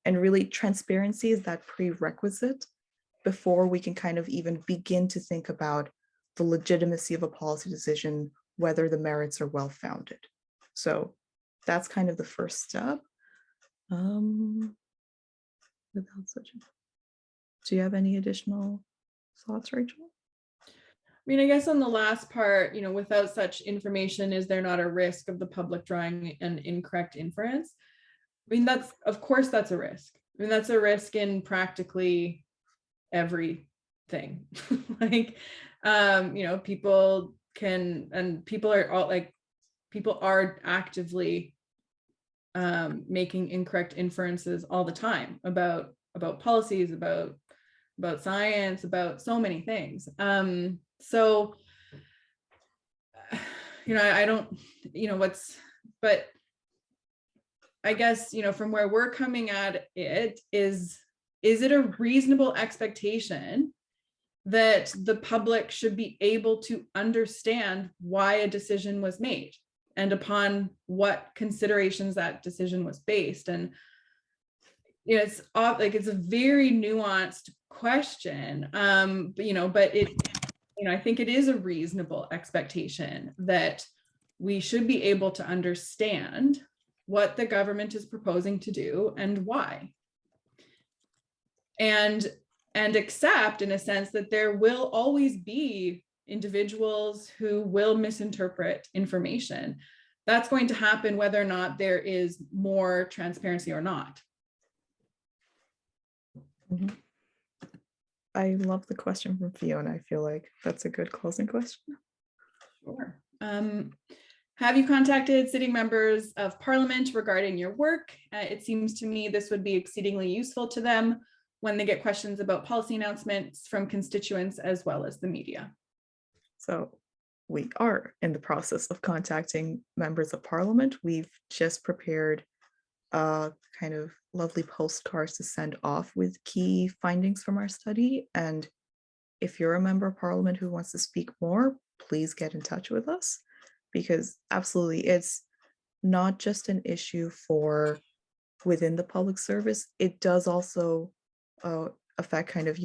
And really, transparency is that prerequisite before we can kind of even begin to think about the legitimacy of a policy decision, whether the merits are well-founded. So that's kind of the first step. Do you have any additional thoughts, Rachel? I mean, I guess on the last part, without such information, is there not a risk of the public drawing an incorrect inference? I mean, of course, that's a risk. I mean, that's a risk in practically everything. People can, and people are all people are actively making incorrect inferences all the time about policies, about science, about so many things. So, I don't, but I guess, from where we're coming at it is it a reasonable expectation that the public should be able to understand why a decision was made and upon what considerations that decision was based? And it's a very nuanced question, but I think it is a reasonable expectation that we should be able to understand what the government is proposing to do and why, and accept, in a sense, that there will always be individuals who will misinterpret information. That's going to happen whether or not there is more transparency or not. Mm-hmm. I love the question from Fiona. I feel like that's a good closing question. Sure. Have you contacted sitting members of parliament regarding your work? It seems to me this would be exceedingly useful to them when they get questions about policy announcements from constituents as well as the media. So we are in the process of contacting members of parliament. We've just prepared kind of lovely postcards to send off with key findings from our study. And if you're a member of parliament who wants to speak more, please get in touch with us, because absolutely it's not just an issue for within the public service. It does also affect kind of,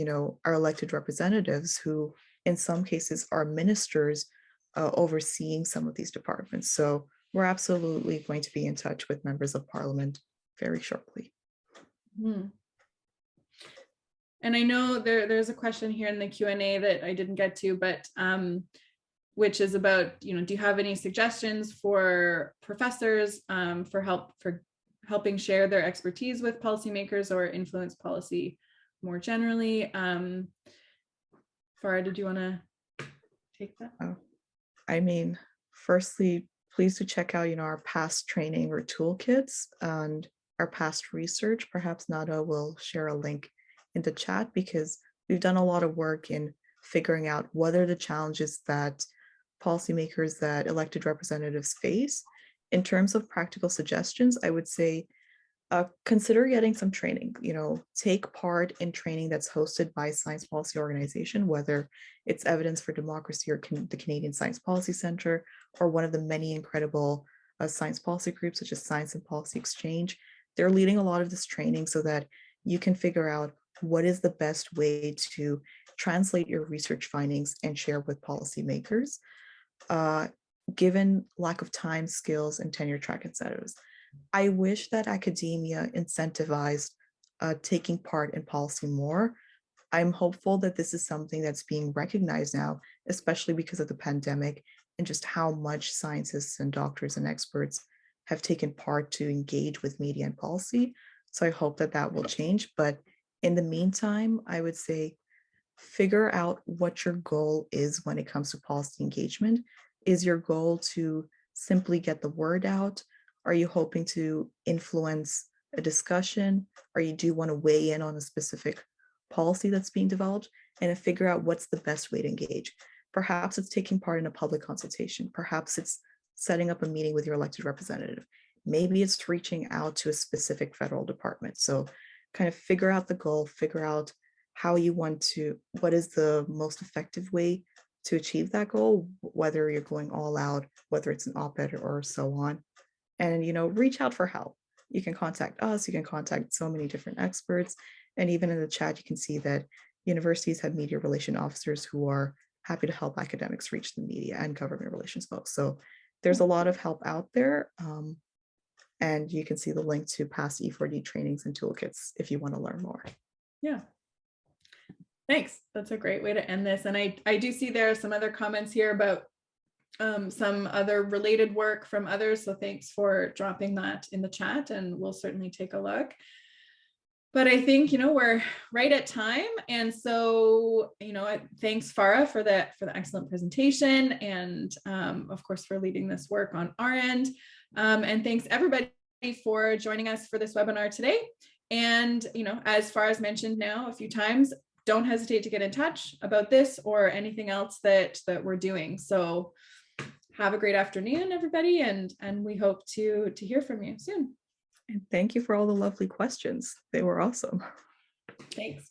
our elected representatives who in some cases are ministers overseeing some of these departments. So we're absolutely going to be in touch with members of parliament very shortly. And I know there's a question here in the Q&A that I didn't get to, but which is about, do you have any suggestions for professors for helping share their expertise with policymakers or influence policy more generally? Farah, did you want to take that? I mean, firstly, please do check out, our past training or toolkits and our past research. Perhaps Nada will share a link in the chat, because we've done a lot of work in figuring out what are the challenges that policymakers, that elected representatives face. In terms of practical suggestions, I would say consider getting some training, take part in training that's hosted by a science policy organization, whether it's Evidence for Democracy or the Canadian Science Policy Center, or one of the many incredible science policy groups such as Science and Policy Exchange. They're leading a lot of this training so that you can figure out what is the best way to translate your research findings and share with policymakers, given lack of time, skills, and tenure track incentives. I wish that academia incentivized taking part in policy more. I'm hopeful that this is something that's being recognized now, especially because of the pandemic and just how much scientists and doctors and experts have taken part to engage with media and policy. So I hope that that will change. But in the meantime, I would say figure out what your goal is when it comes to policy engagement. Is your goal to simply get the word out? Are you hoping to influence a discussion? Or you do want to weigh in on a specific policy that's being developed, and figure out what's the best way to engage? Perhaps it's taking part in a public consultation. Perhaps it's setting up a meeting with your elected representative. Maybe it's reaching out to a specific federal department. So kind of figure out the goal, figure out how you want to, what is the most effective way to achieve that goal, whether you're going all out, whether it's an op-ed or so on. And, reach out for help. You can contact us, you can contact so many different experts. And even in the chat, you can see that universities have media relation officers who are happy to help academics reach the media and government relations folks. So there's a lot of help out there. And you can see the link to past E4D trainings and toolkits if you want to learn more. Yeah. Thanks. That's a great way to end this. And I do see there are some other comments here about some other related work from others. So thanks for dropping that in the chat, and we'll certainly take a look. But I think, we're right at time. And so, thanks Farah for the excellent presentation, and of course for leading this work on our end. And thanks everybody for joining us for this webinar today. And, as Farah's mentioned now a few times, don't hesitate to get in touch about this or anything else that we're doing. So have a great afternoon, everybody, and we hope to hear from you soon. And thank you for all the lovely questions. They were awesome. Thanks.